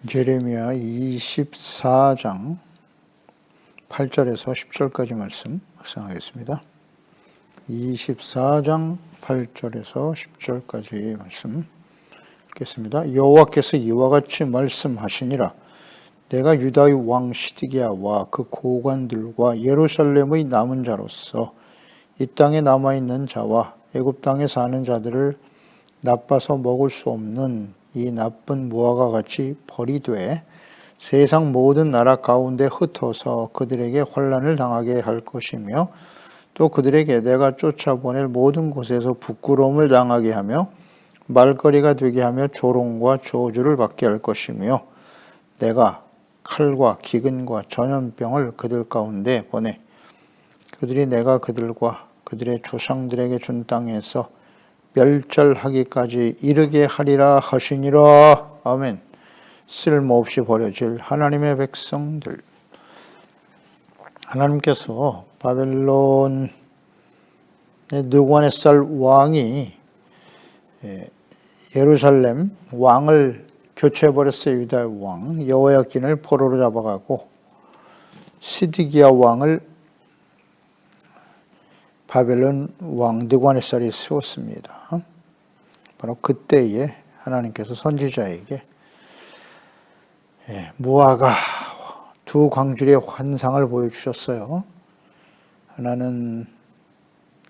예레미야 24장 8절에서 10절까지 말씀 묵상하겠습니다. 24장 8절에서 10절까지 말씀 읽겠습니다. 여호와께서 이와 같이 말씀하시니라. 내가 유다의 왕 시드기야와 그 고관들과 예루살렘의 남은 자로서 이 땅에 남아있는 자와 애굽 땅에 사는 자들을 나빠서 먹을 수 없는 이 나쁜 무화과 같이 버리되 세상 모든 나라 가운데 흩어서 그들에게 환난을 당하게 할 것이며 또 그들에게 내가 쫓아보낼 모든 곳에서 부끄러움을 당하게 하며 말거리가 되게 하며 조롱과 저주를 받게 할 것이며 내가 칼과 기근과 전염병을 그들 가운데 보내 그들이 내가 그들과 그들의 조상들에게 준 땅에서 멸절하기까지 이르게 하리라 하시니라. 아멘. 쓸모없이 버려질 하나님의 백성들. 하나님께서 바벨론의 느부갓네살 왕이 예루살렘 왕을 교체해버렸어요. 유다의 왕 여호야긴을 포로로 잡아가고 시드기야 왕을 바벨론 왕 느부갓네살이 세웠습니다. 바로 그때에 하나님께서 선지자에게 무화과 두 광줄의 환상을 보여주셨어요. 하나는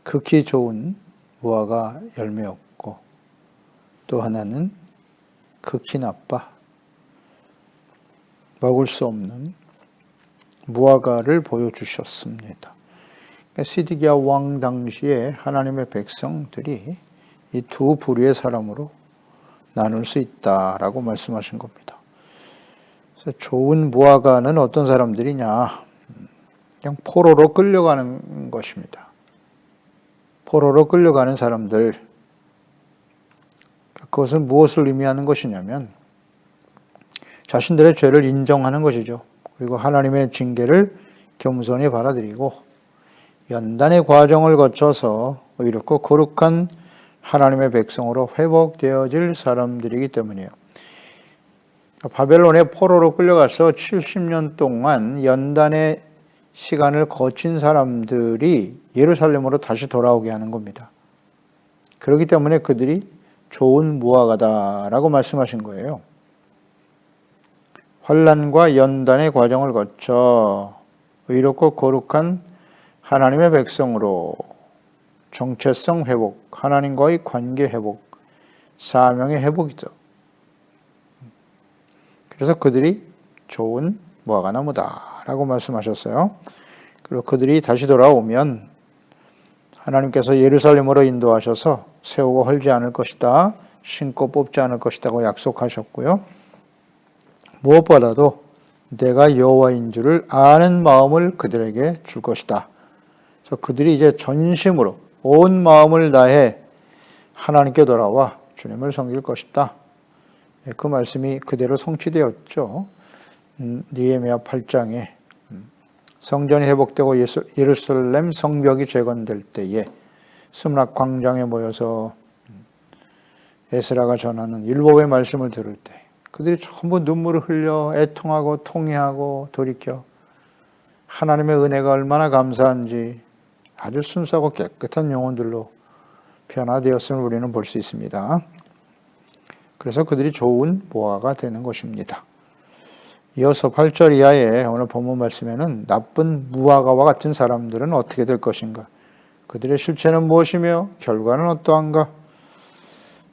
극히 좋은 무화과 열매였고 또 하나는 극히 나빠 먹을 수 없는 무화과를 보여주셨습니다. 시드기야 왕 당시에 하나님의 백성들이 이 두 부류의 사람으로 나눌 수 있다라고 말씀하신 겁니다. 그래서 좋은 무화과는 어떤 사람들이냐? 그냥 포로로 끌려가는 것입니다. 포로로 끌려가는 사람들. 그것은 무엇을 의미하는 것이냐면 자신들의 죄를 인정하는 것이죠. 그리고 하나님의 징계를 겸손히 받아들이고 연단의 과정을 거쳐서 의롭고 거룩한 하나님의 백성으로 회복되어질 사람들이기 때문이에요. 바벨론의 포로로 끌려가서 70년 동안 연단의 시간을 거친 사람들이 예루살렘으로 다시 돌아오게 하는 겁니다. 그렇기 때문에 그들이 좋은 무화과다라고 말씀하신 거예요. 환난과 연단의 과정을 거쳐 의롭고 거룩한 하나님의 백성으로 정체성 회복, 하나님과의 관계 회복, 사명의 회복이죠. 그래서 그들이 좋은 무화과나무다라고 말씀하셨어요. 그리고 그들이 다시 돌아오면 하나님께서 예루살렘으로 인도하셔서 세우고 헐지 않을 것이다, 심고 뽑지 않을 것이다고 약속하셨고요. 무엇보다도 내가 여호와인 줄을 아는 마음을 그들에게 줄 것이다. 그래서 그들이 이제 전심으로 온 마음을 다해 하나님께 돌아와 주님을 섬길 것이다. 그 말씀이 그대로 성취되었죠. 느헤미야 8장에 성전이 회복되고 예루살렘 성벽이 재건될 때에 스므락 광장에 모여서 에스라가 전하는 율법의 말씀을 들을 때 그들이 전부 눈물을 흘려 애통하고 통회하고 돌이켜 하나님의 은혜가 얼마나 감사한지 아주 순수하고 깨끗한 영혼들로 변화되었음을 우리는 볼 수 있습니다. 그래서 그들이 좋은 무화과가 되는 것입니다. 이어서 8절 이하의 오늘 본문 말씀에는 나쁜 무화과와 같은 사람들은 어떻게 될 것인가? 그들의 실체는 무엇이며 결과는 어떠한가?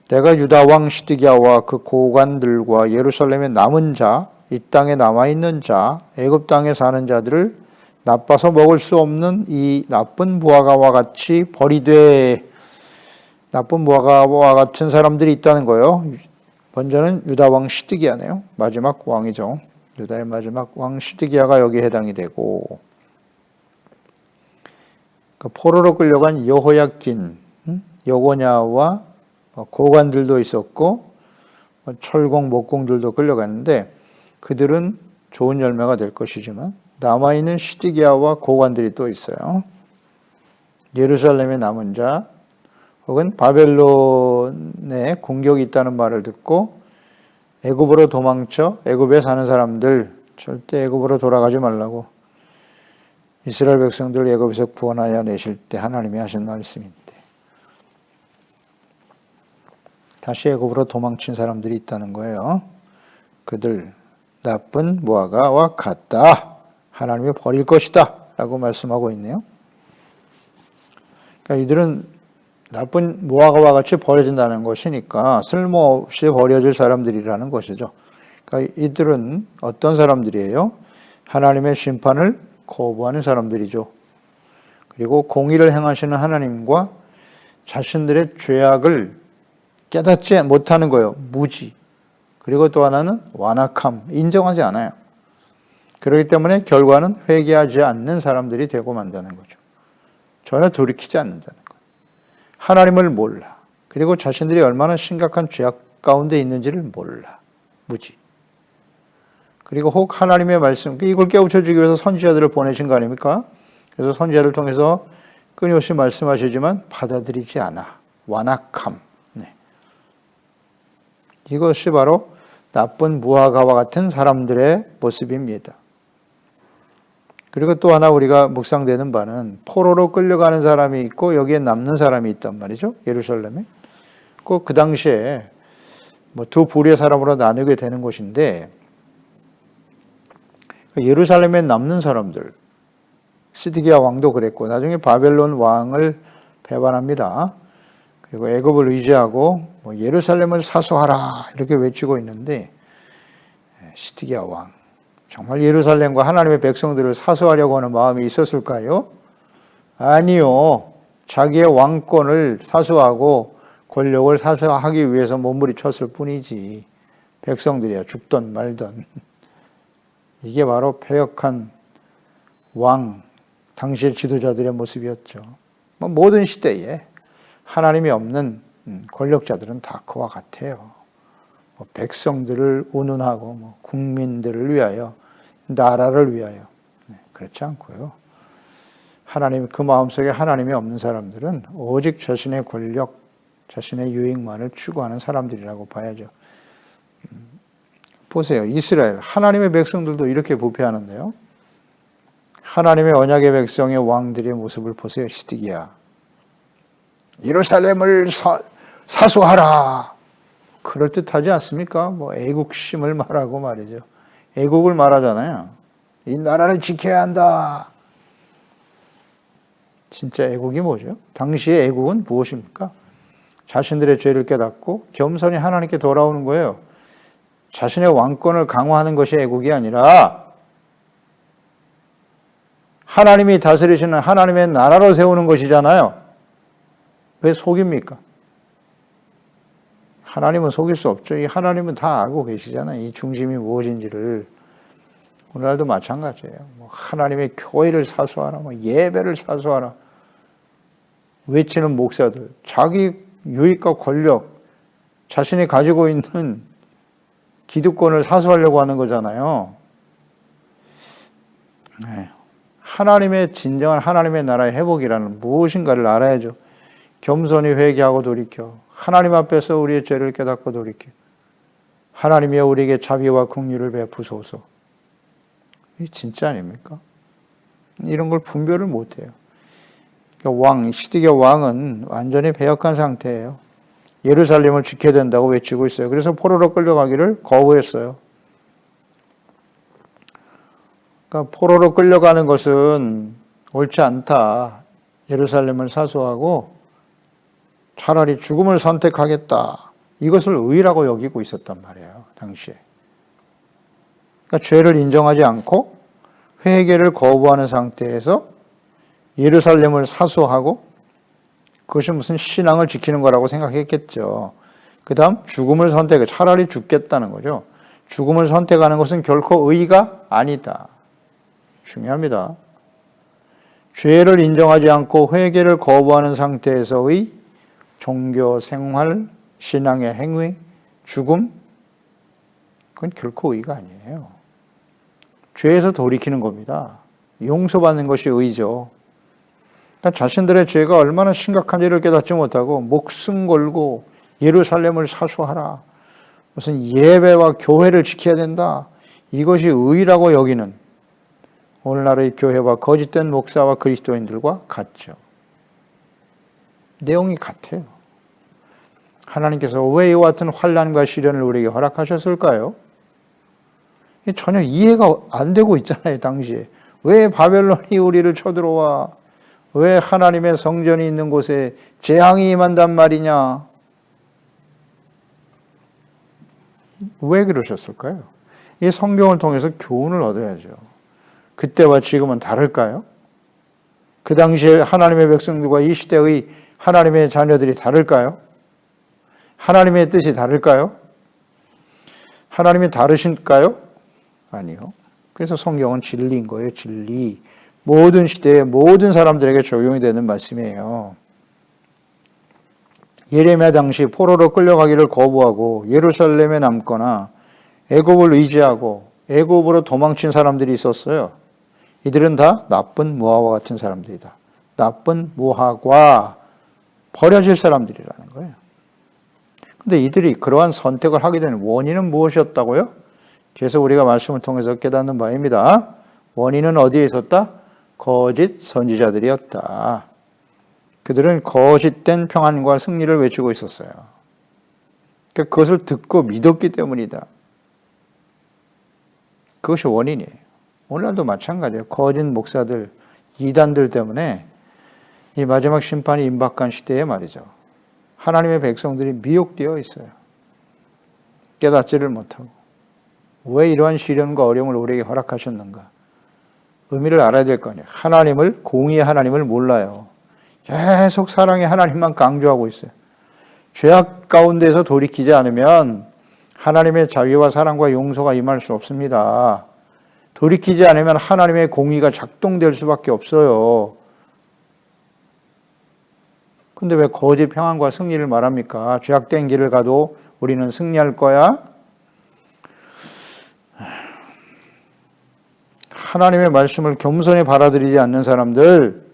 내가 유다 왕 시드기야와 그 고관들과 예루살렘의 남은 자, 이 땅에 남아있는 자, 애굽 땅에 사는 자들을 나빠서 먹을 수 없는 이 나쁜 무화과와 같이 버리되 나쁜 무화과와 같은 사람들이 있다는 거예요. 먼저는 유다 왕 시드기야네요. 마지막 왕이죠. 유다의 마지막 왕 시드기야가 여기에 해당이 되고 포로로 끌려간 여호야긴, 여고냐와 고관들도 있었고 철공, 목공들도 끌려갔는데 그들은 좋은 열매가 될 것이지만 남아있는 시드기야와 고관들이 또 있어요. 예루살렘의 남은 자 혹은 바벨론에 공격이 있다는 말을 듣고 애굽으로 도망쳐 애굽에 사는 사람들 절대 애굽으로 돌아가지 말라고 이스라엘 백성들 애굽에서 구원하여 내실 때 하나님이 하신 말씀인데 다시 애굽으로 도망친 사람들이 있다는 거예요. 그들 나쁜 무화과와 같다. 하나님이 버릴 것이다. 라고 말씀하고 있네요. 그러니까 이들은 나쁜 무화과와 같이 버려진다는 것이니까 쓸모없이 버려질 사람들이라는 것이죠. 그러니까 이들은 어떤 사람들이에요? 하나님의 심판을 거부하는 사람들이죠. 그리고 공의를 행하시는 하나님과 자신들의 죄악을 깨닫지 못하는 거예요. 무지. 그리고 또 하나는 완악함, 인정하지 않아요. 그렇기 때문에 결과는 회개하지 않는 사람들이 되고 만다는 거죠. 전혀 돌이키지 않는다는 거예요. 하나님을 몰라. 그리고 자신들이 얼마나 심각한 죄악 가운데 있는지를 몰라. 무지. 그리고 혹 하나님의 말씀, 이걸 깨우쳐주기 위해서 선지자들을 보내신 거 아닙니까? 그래서 선지자를 통해서 끊임없이 말씀하시지만 받아들이지 않아. 완악함. 네. 이것이 바로 나쁜 무화과와 같은 사람들의 모습입니다. 그리고 또 하나 우리가 묵상되는 바는 포로로 끌려가는 사람이 있고 여기에 남는 사람이 있단 말이죠. 예루살렘에. 꼭 그 당시에 두 부류의 사람으로 나누게 되는 것인데 예루살렘에 남는 사람들, 시드기야 왕도 그랬고 나중에 바벨론 왕을 배반합니다. 그리고 애굽을 의지하고 예루살렘을 사수하라 이렇게 외치고 있는데 시드기야 왕 정말 예루살렘과 하나님의 백성들을 사수하려고 하는 마음이 있었을까요? 아니요. 자기의 왕권을 사수하고 권력을 사수하기 위해서 몸부림쳤을 뿐이지 백성들이야 죽던 말던. 이게 바로 패역한 왕, 당시의 지도자들의 모습이었죠. 모든 시대에 하나님이 없는 권력자들은 다 그와 같아요. 백성들을 운운하고 국민들을 위하여, 나라를 위하여. 그렇지 않고요. 하나님, 그 마음속에 하나님이 없는 사람들은 오직 자신의 권력, 자신의 유익만을 추구하는 사람들이라고 봐야죠. 보세요. 이스라엘, 하나님의 백성들도 이렇게 부패하는데요. 하나님의 언약의 백성의 왕들의 모습을 보세요. 시드기야. 예루살렘을 사수하라. 그럴듯하지 않습니까? 애국심을 말하고 말이죠. 애국을 말하잖아요. 이 나라를 지켜야 한다. 진짜 애국이 뭐죠? 당시의 애국은 무엇입니까? 자신들의 죄를 깨닫고 겸손히 하나님께 돌아오는 거예요. 자신의 왕권을 강화하는 것이 애국이 아니라 하나님이 다스리시는 하나님의 나라로 세우는 것이잖아요. 왜 속입니까? 하나님은 속일 수 없죠. 이 하나님은 다 알고 계시잖아요. 이 중심이 무엇인지를. 오늘날도 마찬가지예요. 하나님의 교회를 사수하라, 예배를 사수하라. 외치는 목사들, 자기 유익과 권력, 자신이 가지고 있는 기득권을 사수하려고 하는 거잖아요. 하나님의 진정한 하나님의 나라의 회복이라는 무엇인가를 알아야죠. 겸손히 회개하고 돌이켜 하나님 앞에서 우리의 죄를 깨닫고 돌이켜 하나님이여 우리에게 자비와 긍휼을 베푸소서. 이게 진짜 아닙니까? 이런 걸 분별을 못해요. 왕, 시드기야 왕은 완전히 배역한 상태예요. 예루살렘을 지켜야 된다고 외치고 있어요. 그래서 포로로 끌려가기를 거부했어요. 그러니까 포로로 끌려가는 것은 옳지 않다. 예루살렘을 사수하고 차라리 죽음을 선택하겠다. 이것을 의라고 여기고 있었단 말이에요. 당시에. 그러니까 죄를 인정하지 않고 회개를 거부하는 상태에서 예루살렘을 사수하고 그것이 무슨 신앙을 지키는 거라고 생각했겠죠. 그 다음 죽음을 선택해. 차라리 죽겠다는 거죠. 죽음을 선택하는 것은 결코 의가 아니다. 중요합니다. 죄를 인정하지 않고 회개를 거부하는 상태에서의 종교 생활, 신앙의 행위, 죽음, 그건 결코 의가 아니에요. 죄에서 돌이키는 겁니다. 용서받는 것이 의죠. 그러니까 자신들의 죄가 얼마나 심각한지를 깨닫지 못하고 목숨 걸고 예루살렘을 사수하라. 무슨 예배와 교회를 지켜야 된다. 이것이 의라고 여기는 오늘날의 교회와 거짓된 목사와 그리스도인들과 같죠. 내용이 같아요. 하나님께서 왜 이와 같은 환난과 시련을 우리에게 허락하셨을까요? 전혀 이해가 안 되고 있잖아요, 당시에. 왜 바벨론이 우리를 쳐들어와? 왜 하나님의 성전이 있는 곳에 재앙이 임한단 말이냐? 왜 그러셨을까요? 이 성경을 통해서 교훈을 얻어야죠. 그때와 지금은 다를까요? 그 당시에 하나님의 백성들과 이 시대의 하나님의 자녀들이 다를까요? 하나님의 뜻이 다를까요? 하나님이 다르실까요? 아니요. 그래서 성경은 진리인 거예요. 진리. 모든 시대에 모든 사람들에게 적용이 되는 말씀이에요. 예레미야 당시 포로로 끌려가기를 거부하고 예루살렘에 남거나 애굽을 의지하고 애굽으로 도망친 사람들이 있었어요. 이들은 다 나쁜 무화과 같은 사람들이다. 나쁜 무화과, 버려질 사람들이라는 거예요. 근데 이들이 그러한 선택을 하게 되는 원인은 무엇이었다고요? 그래서 우리가 말씀을 통해서 깨닫는 바입니다. 원인은 어디에 있었다? 거짓 선지자들이었다. 그들은 거짓된 평안과 승리를 외치고 있었어요. 그러니까 그것을 듣고 믿었기 때문이다. 그것이 원인이에요. 오늘날도 마찬가지예요. 거짓 목사들, 이단들 때문에 이 마지막 심판이 임박한 시대에 말이죠. 하나님의 백성들이 미혹되어 있어요. 깨닫지를 못하고. 왜 이러한 시련과 어려움을 우리에게 허락하셨는가? 의미를 알아야 될 거 아니에요. 하나님을, 공의의 하나님을 몰라요. 계속 사랑의 하나님만 강조하고 있어요. 죄악 가운데서 돌이키지 않으면 하나님의 자비와 사랑과 용서가 임할 수 없습니다. 돌이키지 않으면 하나님의 공의가 작동될 수밖에 없어요. 근데 왜 거짓 평안과 승리를 말합니까? 죄악된 길을 가도 우리는 승리할 거야? 하나님의 말씀을 겸손히 받아들이지 않는 사람들,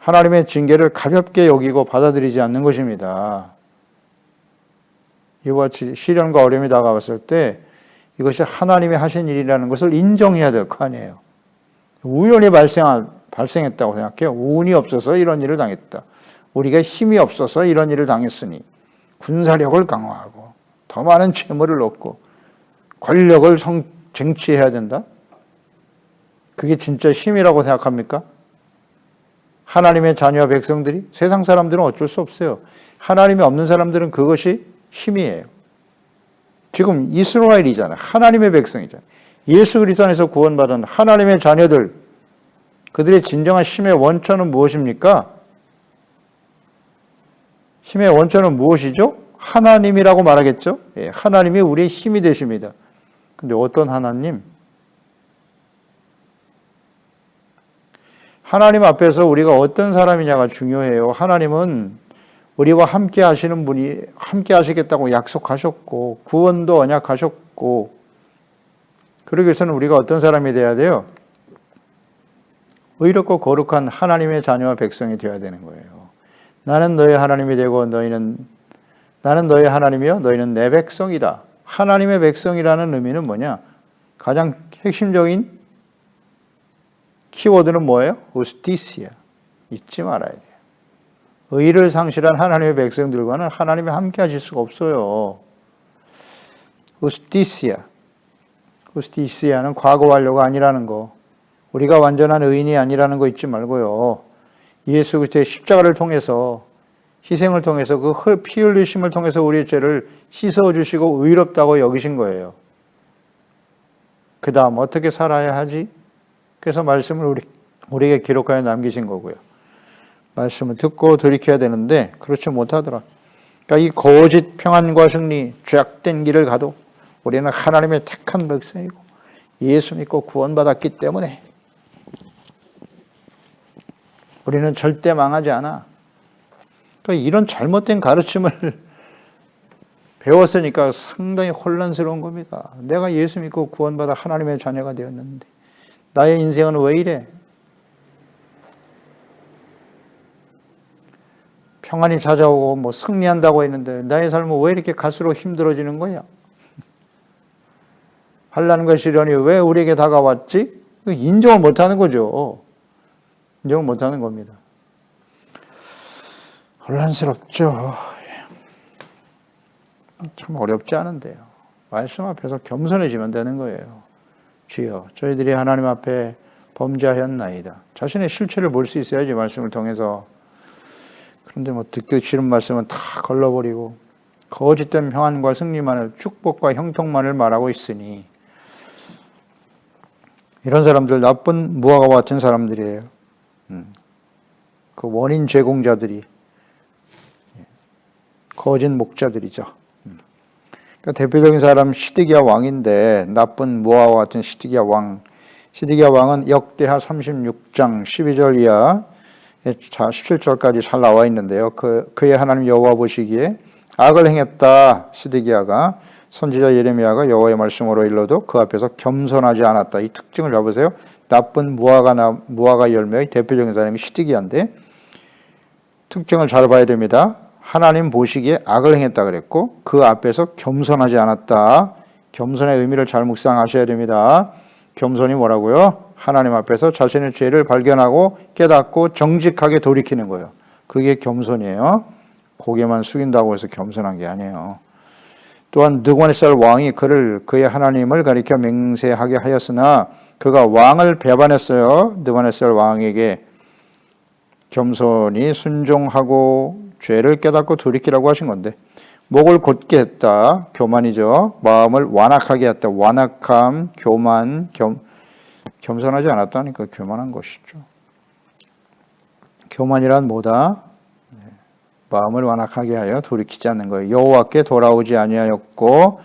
하나님의 징계를 가볍게 여기고 받아들이지 않는 것입니다. 이와 같이 시련과 어려움이 다가왔을 때 이것이 하나님이 하신 일이라는 것을 인정해야 될 거 아니에요. 우연히 발생했다고 생각해요. 운이 없어서 이런 일을 당했다. 우리가 힘이 없어서 이런 일을 당했으니 군사력을 강화하고 더 많은 재물을 얻고 권력을 쟁취해야 된다? 그게 진짜 힘이라고 생각합니까? 하나님의 자녀와 백성들이? 세상 사람들은 어쩔 수 없어요. 하나님이 없는 사람들은 그것이 힘이에요. 지금 이스라엘이잖아요. 하나님의 백성이잖아요. 예수 그리스도 안에서 구원받은 하나님의 자녀들, 그들의 진정한 힘의 원천은 무엇입니까? 힘의 원천은 무엇이죠? 하나님이라고 말하겠죠? 예, 하나님이 우리의 힘이 되십니다. 근데 어떤 하나님? 하나님 앞에서 우리가 어떤 사람이냐가 중요해요. 하나님은 우리와 함께 하시는 분이 함께 하시겠다고 약속하셨고 구원도 언약하셨고, 그러기 위해서는 우리가 어떤 사람이 되어야 돼요? 의롭고 거룩한 하나님의 자녀와 백성이 되어야 되는 거예요. 나는 너의 하나님이 되고 나는 너의 하나님이요 너희는 내 백성이다. 하나님의 백성이라는 의미는 뭐냐? 가장 핵심적인 키워드는 뭐예요? 우스티시아. 잊지 말아야 돼요. 의를 상실한 하나님의 백성들과는 하나님이 함께 하실 수가 없어요. 우스티시아는 과거 완료가 아니라는 거. 우리가 완전한 의인이 아니라는 거 잊지 말고요. 예수 그리스도의 십자가를 통해서, 희생을 통해서, 그 피 흘리심을 통해서 우리의 죄를 씻어주시고 의롭다고 여기신 거예요. 그 다음 어떻게 살아야 하지? 그래서 말씀을 우리에게 기록하여 남기신 거고요. 말씀을 듣고 돌이켜야 되는데 그렇지 못하더라. 그러니까 이 거짓 평안과 승리, 죄악된 길을 가도 우리는 하나님의 택한 백성이고 예수 믿고 구원받았기 때문에 우리는 절대 망하지 않아. 그러니까 이런 잘못된 가르침을 배웠으니까 상당히 혼란스러운 겁니다. 내가 예수 믿고 구원받아 하나님의 자녀가 되었는데 나의 인생은 왜 이래? 평안이 찾아오고 뭐 승리한다고 했는데 나의 삶은 왜 이렇게 갈수록 힘들어지는 거야? 환난과 시련이 왜 우리에게 다가왔지? 인정을 못하는 거죠. 인정을 못하는 겁니다. 혼란스럽죠. 참 어렵지 않은데요. 말씀 앞에서 겸손해지면 되는 거예요. 주여, 저희들이 하나님 앞에 범죄하였나이다. 자신의 실체를 볼 수 있어야지 말씀을 통해서. 그런데 뭐 듣기 싫은 말씀은 다 걸러버리고 거짓된 평안과 승리만을, 축복과 형통만을 말하고 있으니 이런 사람들 나쁜 무화과와 같은 사람들이에요. 그 원인 제공자들이 거짓 목자들이죠. 그러니까 대표적인 사람 시드기야 왕인데 나쁜 무화과와 같은 시드기야 왕. 시드기야 왕은 역대하 36장 12절 이하 17절까지 잘 나와 있는데요. 그의 하나님 여호와 보시기에 악을 행했다. 시드기야가 선지자 예레미야가 여호와의 말씀으로 일러도 그 앞에서 겸손하지 않았다. 이 특징을 잡으세요. 나쁜 무화과 열매의 대표적인 사람이 시드기야인데 특징을 잘 봐야 됩니다. 하나님 보시기에 악을 행했다 그랬고 그 앞에서 겸손하지 않았다. 겸손의 의미를 잘 묵상하셔야 됩니다. 겸손이 뭐라고요? 하나님 앞에서 자신의 죄를 발견하고 깨닫고 정직하게 돌이키는 거예요. 그게 겸손이에요. 고개만 숙인다고 해서 겸손한 게 아니에요. 또한 느부갓네살 왕이 그의 하나님을 가리켜 맹세하게 하였으나 그가 왕을 배반했어요. 느부갓네살 왕에게 겸손히 순종하고 죄를 깨닫고 돌이키라고 하신 건데 목을 곧게 했다. 교만이죠. 마음을 완악하게 했다. 완악함, 교만, 겸손하지 않았다니까 교만한 것이죠. 교만이란 뭐다? 마음을 완악하게 하여 돌이키지 않는 거예요. 여호와께 돌아오지 아니하였고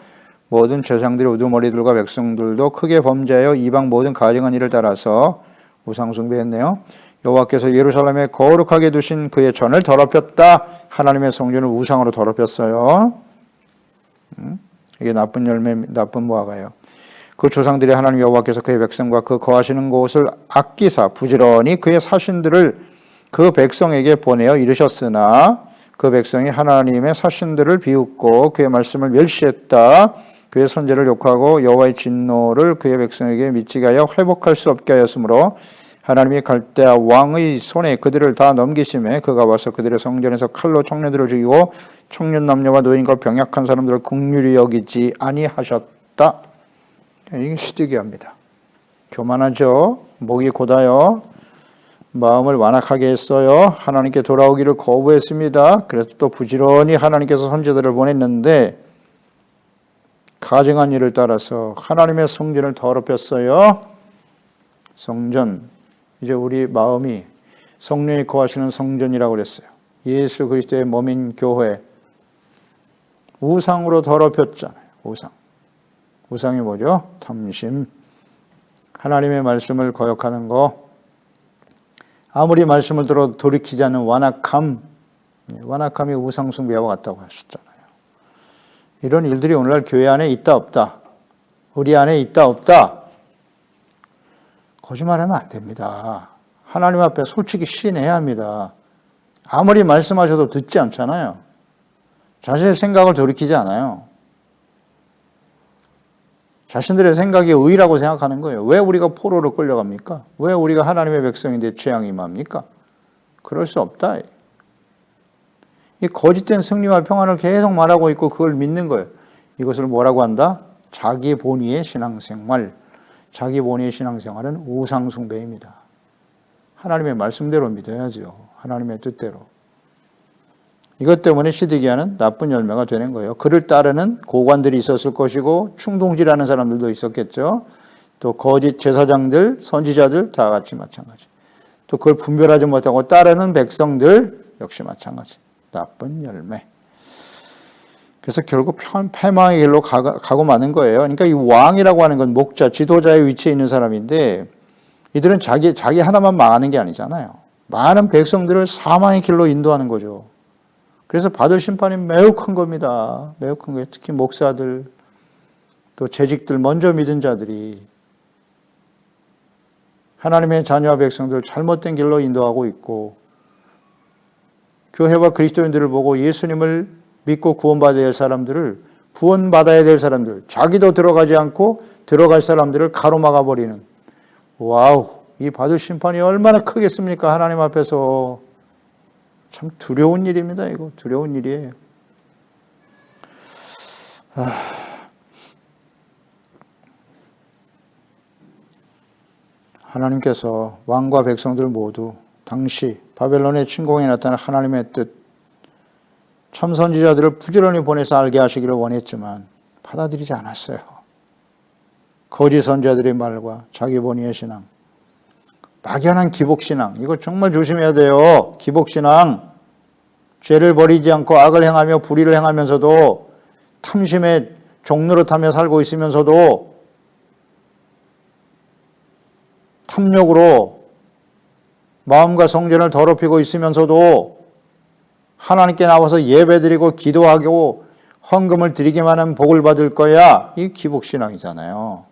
모든 제사장들이 우두머리들과 백성들도 크게 범죄하여 이방 모든 가증한 일을 따라서 우상 숭배했네요. 여호와께서 예루살렘에 거룩하게 두신 그의 전을 더럽혔다. 하나님의 성전을 우상으로 더럽혔어요. 이게 나쁜 열매, 나쁜 무화과예요. 그 조상들이 하나님 여호와께서 그의 백성과 그 거하시는 곳을 아끼사 부지런히 그의 사신들을 그 백성에게 보내어 이르셨으나 그 백성이 하나님의 사신들을 비웃고 그의 말씀을 멸시했다. 그의 선제를 욕하고 여호와의 진노를 그의 백성에게 미치게 하여 회복할 수 없게 하였으므로 하나님이 갈대아 왕의 손에 그들을 다 넘기심에 그가 와서 그들의 성전에서 칼로 청년들을 죽이고 청년 남녀와 노인과 병약한 사람들을 긍휼히 여기지 아니하셨다. 이게 시드기야입니다. 교만하죠. 목이 곧아요. 마음을 완악하게 했어요. 하나님께 돌아오기를 거부했습니다. 그래서 또 부지런히 하나님께서 선지자들을 보냈는데 가증한 일을 따라서 하나님의 성전을 더럽혔어요. 성전, 이제 우리 마음이 성령이 거하시는 성전이라고 그랬어요. 예수 그리스도의 몸인 교회, 우상으로 더럽혔잖아요. 우상이 뭐죠? 탐심, 하나님의 말씀을 거역하는 거, 아무리 말씀을 들어도 돌이키지 않는 완악함, 완악함이 우상 숭배와 같다고 하셨잖아요. 이런 일들이 오늘날 교회 안에 있다 없다, 우리 안에 있다 없다, 거짓말하면 안 됩니다. 하나님 앞에 솔직히 시인해야 합니다. 아무리 말씀하셔도 듣지 않잖아요. 자신의 생각을 돌이키지 않아요. 자신들의 생각이 의라고 생각하는 거예요. 왜 우리가 포로로 끌려갑니까? 왜 우리가 하나님의 백성인데 재앙이 임합니까? 그럴 수 없다. 이 거짓된 승리와 평안을 계속 말하고 있고 그걸 믿는 거예요. 이것을 뭐라고 한다? 자기 본위의 신앙생활. 자기 본위의 신앙생활은 우상 숭배입니다. 하나님의 말씀대로 믿어야죠. 하나님의 뜻대로. 이것 때문에 시드기야는 나쁜 열매가 되는 거예요. 그를 따르는 고관들이 있었을 것이고 충동질하는 사람들도 있었겠죠. 또 거짓 제사장들, 선지자들 다 같이 마찬가지. 또 그걸 분별하지 못하고 따르는 백성들 역시 마찬가지. 나쁜 열매. 그래서 결국 패망의 길로 가고 마는 거예요. 그러니까 이 왕이라고 하는 건 목자, 지도자의 위치에 있는 사람인데 이들은 자기 하나만 망하는 게 아니잖아요. 많은 백성들을 사망의 길로 인도하는 거죠. 그래서 받을 심판이 매우 큰 겁니다. 매우 큰 거예요. 특히 목사들, 또 재직들, 먼저 믿은 자들이 하나님의 자녀와 백성들을 잘못된 길로 인도하고 있고 교회와 그리스도인들을 보고 예수님을 믿고 구원받아야 될 사람들을, 구원받아야 될 사람들, 자기도 들어가지 않고 들어갈 사람들을 가로막아 버리는, 와우, 이 받을 심판이 얼마나 크겠습니까? 하나님 앞에서. 참 두려운 일입니다. 이거 두려운 일이에요. 하나님께서 왕과 백성들 모두 당시 바벨론의 침공에 나타난 하나님의 뜻, 참 선지자들을 부지런히 보내서 알게 하시기를 원했지만 받아들이지 않았어요. 거짓 선지자들의 말과 자기 본의의 신앙, 막연한 기복신앙, 이거 정말 조심해야 돼요. 기복신앙, 죄를 버리지 않고 악을 행하며 불의를 행하면서도 탐심의 종노릇하며 살고 있으면서도 탐욕으로 마음과 성전을 더럽히고 있으면서도 하나님께 나와서 예배드리고 기도하고 헌금을 드리기만 하면 복을 받을 거야. 이 기복신앙이잖아요.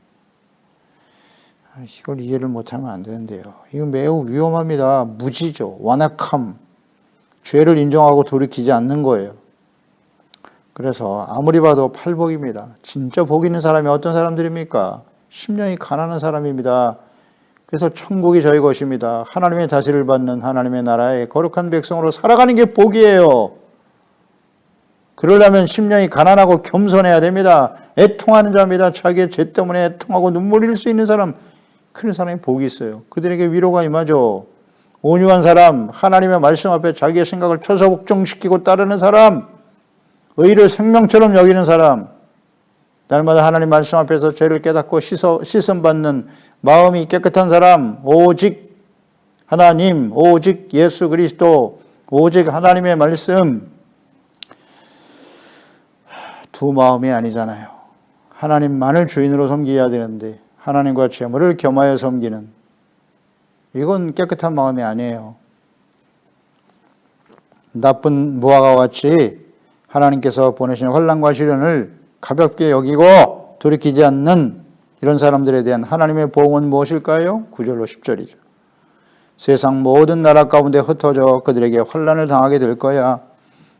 이걸 이해를 못하면 안 되는데요. 이건 매우 위험합니다. 무지죠. 완악함. 죄를 인정하고 돌이키지 않는 거예요. 그래서 아무리 봐도 팔복입니다. 진짜 복 있는 사람이 어떤 사람들입니까? 심령이 가난한 사람입니다. 그래서 천국이 저희 것입니다. 하나님의 다스리를 받는 하나님의 나라의 거룩한 백성으로 살아가는 게 복이에요. 그러려면 심령이 가난하고 겸손해야 됩니다. 애통하는 자입니다. 자기의 죄 때문에 애통하고 눈물 흘릴 수 있는 사람, 그런 사람이 복이 있어요. 그들에게 위로가 임하죠. 온유한 사람, 하나님의 말씀 앞에 자기의 생각을 초서복종시키고 따르는 사람, 의를 생명처럼 여기는 사람, 날마다 하나님 말씀 앞에서 죄를 깨닫고 씻음받는 마음이 깨끗한 사람, 오직 하나님, 오직 예수 그리스도, 오직 하나님의 말씀, 두 마음이 아니잖아요. 하나님만을 주인으로 섬겨야 되는데 하나님과 재물을 겸하여 섬기는, 이건 깨끗한 마음이 아니에요. 나쁜 무화과 같이 하나님께서 보내신 환난과 시련을 가볍게 여기고 돌이키지 않는 이런 사람들에 대한 하나님의 보응은 무엇일까요? 9절로 10절이죠. 세상 모든 나라 가운데 흩어져 그들에게 환난을 당하게 될 거야.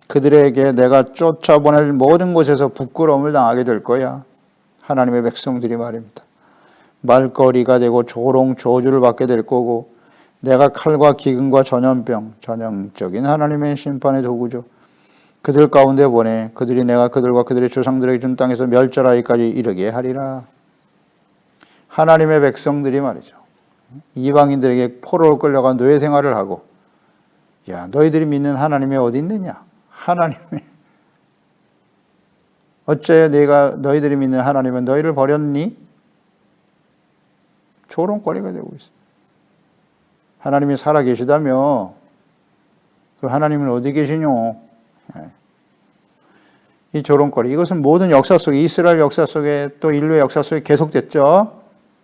그들에게 내가 쫓아보낼 모든 곳에서 부끄러움을 당하게 될 거야. 하나님의 백성들이 말입니다. 말거리가 되고 조롱 저주를 받게 될 거고, 내가 칼과 기근과 전염병, 전형적인 하나님의 심판의 도구죠. 그들 가운데 보내 그들이 내가 그들과 그들의 조상들에게 준 땅에서 멸절하기까지 이르게 하리라. 하나님의 백성들이 말이죠. 이방인들에게 포로로 끌려가 노예 생활을 하고, 야, 너희들이 믿는 하나님이 어디 있느냐? 하나님의, 어째 내가 너희들이 믿는 하나님은 너희를 버렸니? 조롱거리가 되고 있어요. 하나님이 살아계시다며 그 하나님은 어디 계시뇨? 이 조롱거리, 이것은 모든 역사 속에, 이스라엘 역사 속에 또 인류의 역사 속에 계속됐죠.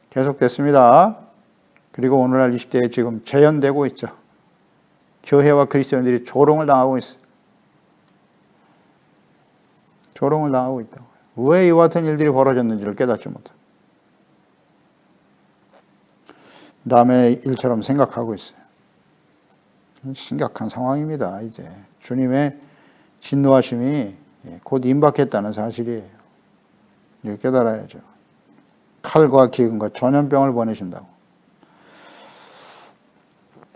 계속됐습니다. 그리고 오늘날 이 시대에 지금 재현되고 있죠. 교회와 그리스도인들이 조롱을 당하고 있어요. 조롱을 당하고 있다고. 왜 이와 같은 일들이 벌어졌는지를 깨닫지 못해요. 남의 일처럼 생각하고 있어요. 심각한 상황입니다. 이제 주님의 진노하심이 곧 임박했다는 사실이에요. 이걸 깨달아야죠. 칼과 기근과 전염병을 보내신다고.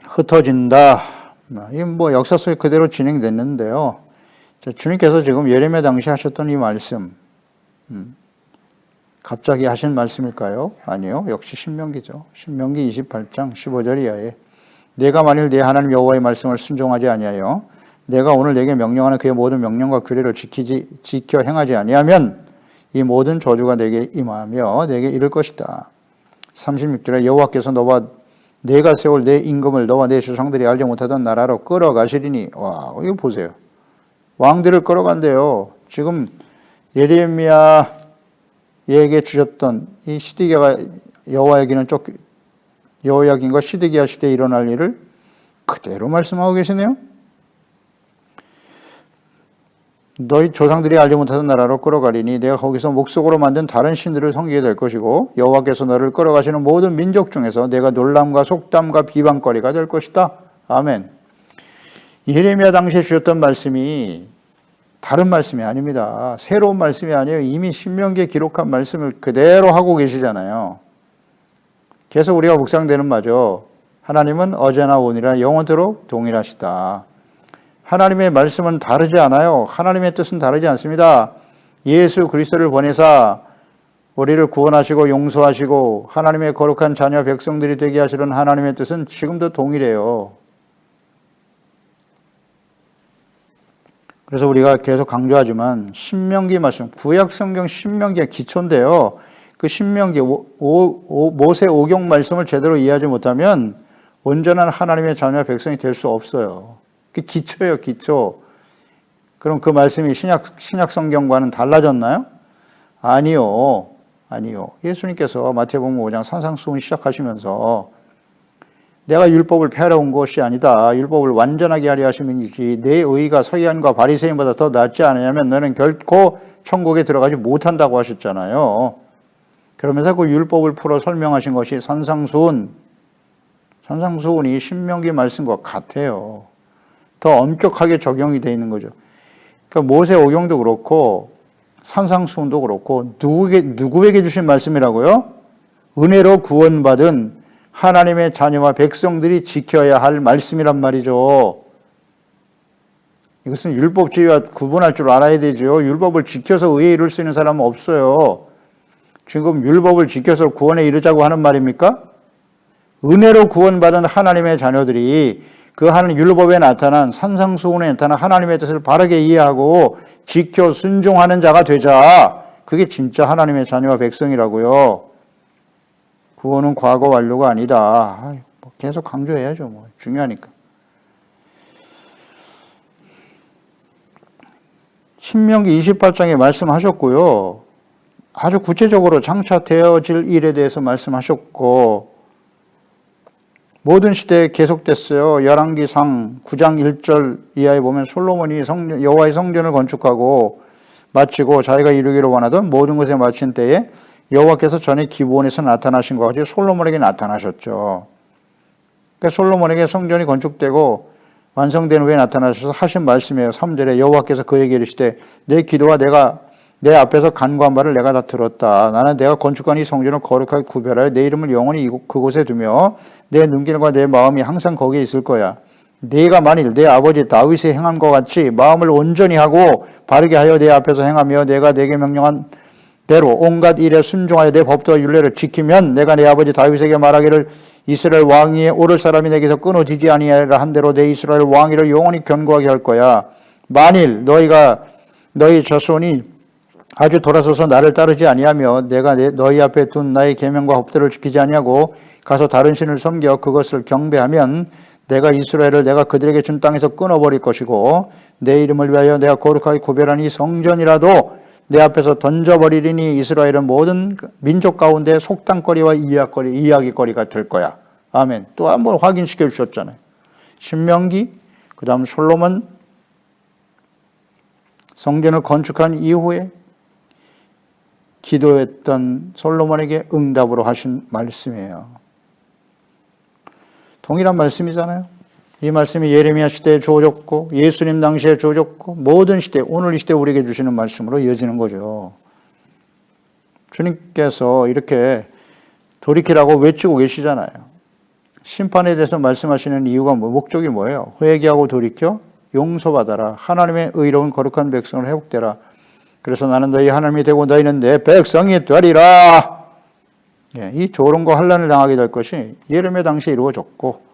흩어진다. 이 뭐 역사 속에 그대로 진행됐는데요. 주님께서 지금 예레미야 당시 하셨던 이 말씀, 갑자기 하신 말씀일까요? 아니요. 역시 신명기죠. 신명기 28장 15절 이하에 내가 만일 내 하나님 여호와의 말씀을 순종하지 아니하여 내가 오늘 내게 명령하는 그의 모든 명령과 규례를 지켜 행하지 아니하면 이 모든 저주가 내게 임하며 내게 이를 것이다. 36절에 여호와께서 너와 내가 세울 내 임금을 너와 내 조상들이 알지 못하던 나라로 끌어가시리니. 와, 이거 보세요. 왕들을 끌어간대요. 지금 예레미야에게 주셨던 이 시드기야가 여호야긴과 시드기야 시대에 일어날 일을 그대로 말씀하고 계시네요. 너희 조상들이 알지 못하던 나라로 끌어가리니 내가 거기서 목석으로 만든 다른 신들을 섬기게 될 것이고 여호와께서 너를 끌어가시는 모든 민족 중에서 내가 놀람과 속담과 비방거리가 될 것이다. 아멘. 예레미야 당시에 주셨던 말씀이 다른 말씀이 아닙니다. 새로운 말씀이 아니에요. 이미 신명기에 기록한 말씀을 그대로 하고 계시잖아요. 계속 우리가 묵상되는 말이죠. 하나님은 어제나 오늘이나 영원토록 동일하시다. 하나님의 말씀은 다르지 않아요. 하나님의 뜻은 다르지 않습니다. 예수 그리스도를 보내사 우리를 구원하시고 용서하시고 하나님의 거룩한 자녀 백성들이 되게 하시는 하나님의 뜻은 지금도 동일해요. 그래서 우리가 계속 강조하지만 신명기 말씀, 구약 성경 신명기가 기초인데요. 그 신명기 모세 오경 말씀을 제대로 이해하지 못하면 온전한 하나님의 자녀 백성이 될 수 없어요. 그 기초예요, 기초. 그럼 그 말씀이 신약 성경과는 달라졌나요? 아니요. 예수님께서 마태복음 5장 산상수훈 시작하시면서 내가 율법을 폐하러 온 것이 아니다. 율법을 완전하게 하려 하심이지 내 의가 서기관과 바리새인보다 더 낫지 않으냐면 너는 결코 천국에 들어가지 못한다고 하셨잖아요. 그러면서 그 율법을 풀어 설명하신 것이 산상수훈이 신명기 말씀과 같아요. 더 엄격하게 적용이 되어 있는 거죠. 그러니까 모세 오경도 그렇고 산상수훈도 그렇고 누구에게 주신 말씀이라고요? 은혜로 구원받은 하나님의 자녀와 백성들이 지켜야 할 말씀이란 말이죠. 이것은 율법주의와 구분할 줄 알아야 되죠. 율법을 지켜서 의에 이룰 수 있는 사람은 없어요. 지금 율법을 지켜서 구원에 이르자고 하는 말입니까? 은혜로 구원받은 하나님의 자녀들이 그 하나님 율법에 나타난 산상수훈에 나타난 하나님의 뜻을 바르게 이해하고 지켜 순종하는 자가 되자. 그게 진짜 하나님의 자녀와 백성이라고요. 구원은 과거 완료가 아니다. 계속 강조해야죠. 중요하니까. 신명기 28장에 말씀하셨고요. 아주 구체적으로 장차 되어질 일에 대해서 말씀하셨고 모든 시대에 계속됐어요. 열왕기상 9장 1절 이하에 보면 솔로몬이 여호와의 성전을 건축하고 마치고 자기가 이루기로 원하던 모든 것에 마친 때에 여호와께서 전에 기브온에서 나타나신 것 같이 솔로몬에게 나타나셨죠. 그러니까 솔로몬에게 성전이 건축되고 완성된 후에 나타나셔서 하신 말씀이에요. 3절에 여호와께서 그에게 이르시되 내 기도와 내 앞에서 간구한 바를 내가 다 들었다. 나는 내가 건축한 이 성전을 거룩하게 구별하여 내 이름을 영원히 그곳에 두며 내 눈길과 내 마음이 항상 거기에 있을 거야. 네가 만일 내 아버지 다윗의 행함과 같이 마음을 온전히 하고 바르게 하여 내 앞에서 행하며 내가 내게 명령한 대로 온갖 일에 순종하여 내 법도와 율례를 지키면 내가 내 아버지 다윗에게 말하기를 이스라엘 왕 위에 오를 사람이 내게서 끊어지지 아니하리라 한 대로 내 이스라엘 왕 위를 영원히 견고하게 할 거야. 만일 너희 자손이 아주 돌아서서 나를 따르지 아니하며 내가 너희 앞에 둔 나의 계명과 법도를 지키지 아니하고 가서 다른 신을 섬겨 그것을 경배하면 내가 이스라엘을 내가 그들에게 준 땅에서 끊어버릴 것이고 내 이름을 위하여 내가 거룩하게 구별한 이 성전이라도 내 앞에서 던져버리리니 이스라엘은 모든 민족 가운데 속담거리와 이야기거리가 될 거야. 아멘. 또 한 번 확인시켜 주셨잖아요. 신명기, 그 다음 솔로몬 성전을 건축한 이후에 기도했던 솔로몬에게 응답으로 하신 말씀이에요. 동일한 말씀이잖아요. 이 말씀이 예레미야 시대에 주어졌고 예수님 당시에 주어졌고 모든 시대, 오늘 이 시대에 우리에게 주시는 말씀으로 이어지는 거죠. 주님께서 이렇게 돌이키라고 외치고 계시잖아요. 심판에 대해서 말씀하시는 이유가 목적이 뭐예요? 회개하고 돌이켜 용서받아라. 하나님의 의로운 거룩한 백성을 회복되라. 그래서 나는 너희 하나님이 되고 너희는 내 백성이 되리라. 이 조롱과 환난을 당하게 될 것이 예레미야 당시에 이루어졌고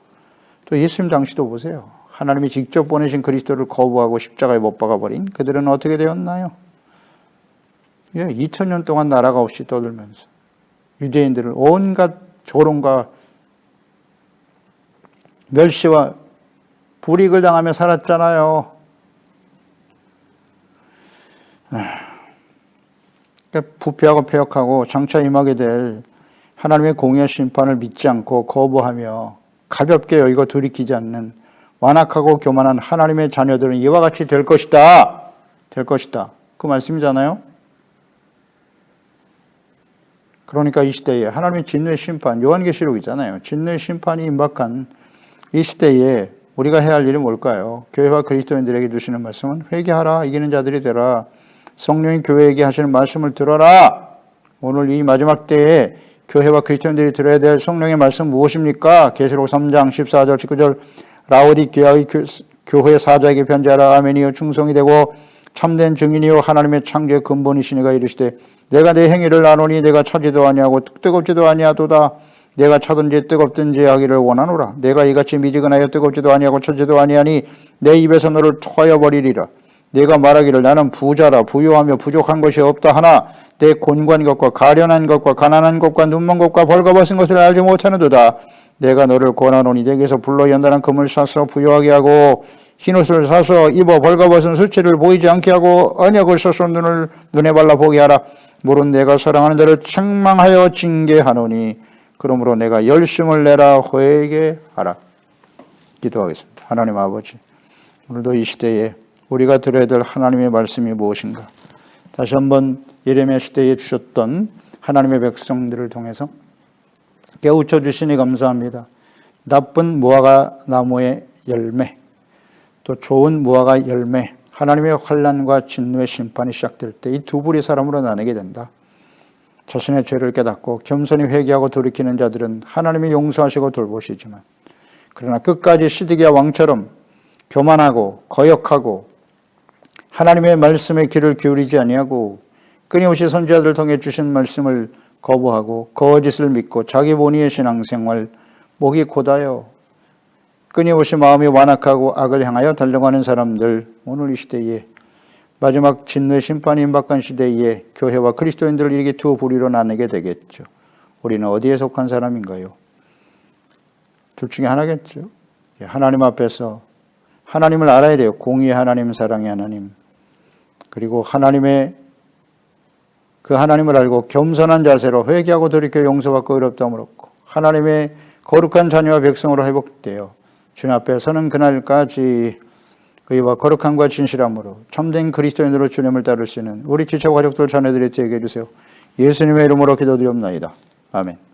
또 예수님 당시도 보세요. 하나님이 직접 보내신 그리스도를 거부하고 십자가에 못 박아버린 그들은 어떻게 되었나요? 2000년 동안 나라가 없이 떠들면서 유대인들을 온갖 조롱과 멸시와 불이익을 당하며 살았잖아요. 부패하고 폐역하고 장차 임하게 될 하나님의 공의의 심판을 믿지 않고 거부하며 가볍게 여기고 돌이키지 않는 완악하고 교만한 하나님의 자녀들은 이와 같이 될 것이다. 될 것이다. 그 말씀이잖아요. 그러니까 이 시대에 하나님의 진노의 심판, 요한계시록이잖아요. 진노의 심판이 임박한 이 시대에 우리가 해야 할 일이 뭘까요? 교회와 그리스도인들에게 주시는 말씀은 회개하라, 이기는 자들이 되라. 성령이 교회에게 하시는 말씀을 들어라. 오늘 이 마지막 때에 교회와 그리스도인들이 들어야 될 성령의 말씀 무엇입니까? 계시록 3장 14절 19절 라오디게아의 교회 사자에게 편지하라. 아멘이요 충성이 되고 참된 증인이요 하나님의 창조의 근본이시니가 이르시되 내가 내 행위를 아노니 내가 차지도 아니하고 뜨겁지도 아니하도다. 내가 차든지 뜨겁든지 하기를 원하노라. 내가 이같이 미지근하여 뜨겁지도 아니하고 차지도 아니하니 내 입에서 너를 토하여 버리리라. 내가 말하기를 나는 부자라 부유하며 부족한 것이 없다 하나 내 곤고한 것과 가련한 것과 가난한 것과 눈먼 것과 벌거벗은 것을 알지 못하는도다. 내가 너를 권하노니 내게서 불로 연단한 금을 사서 부유하게 하고 흰옷을 사서 입어 벌거벗은 수치를 보이지 않게 하고 언약을 써서 눈에 발라 보게 하라. 물은 내가 사랑하는 자를 책망하여 징계하노니 그러므로 내가 열심을 내라 회개하라. 기도하겠습니다. 하나님 아버지, 오늘도 이 시대에 우리가 들어야 될 하나님의 말씀이 무엇인가? 다시 한번 예레미야 시대에 주셨던 하나님의 백성들을 통해서 깨우쳐 주시니 감사합니다. 나쁜 무화과 나무의 열매, 또 좋은 무화과 열매, 하나님의 환난과 진노의 심판이 시작될 때 이 두 부류의 사람으로 나뉘게 된다. 자신의 죄를 깨닫고 겸손히 회개하고 돌이키는 자들은 하나님이 용서하시고 돌보시지만 그러나 끝까지 시드기야 왕처럼 교만하고 거역하고 하나님의 말씀에 귀를 기울이지 아니하고 끊임없이 선지자들을 통해 주신 말씀을 거부하고 거짓을 믿고 자기 본의의 신앙생활, 목이 곧아요 끊임없이 마음이 완악하고 악을 향하여 달려가는 사람들, 오늘 이 시대에 마지막 진노의 심판이 임박한 시대에 교회와 그리스도인들을 이렇게 두 부류로 나누게 되겠죠. 우리는 어디에 속한 사람인가요? 둘 중에 하나겠죠. 하나님 앞에서 하나님을 알아야 돼요. 공의의 하나님, 사랑의 하나님. 그리고 그 하나님을 알고 겸손한 자세로 회개하고 돌이켜 용서받고 의롭다함을 얻고 하나님의 거룩한 자녀와 백성으로 회복되어 주님 앞에 서는 그날까지 의와 거룩함과 진실함으로 참된 그리스도인으로 주님을 따를 수 있는 우리 지체 가족들 자녀들이 되게 해주세요. 예수님의 이름으로 기도드리옵나이다. 아멘.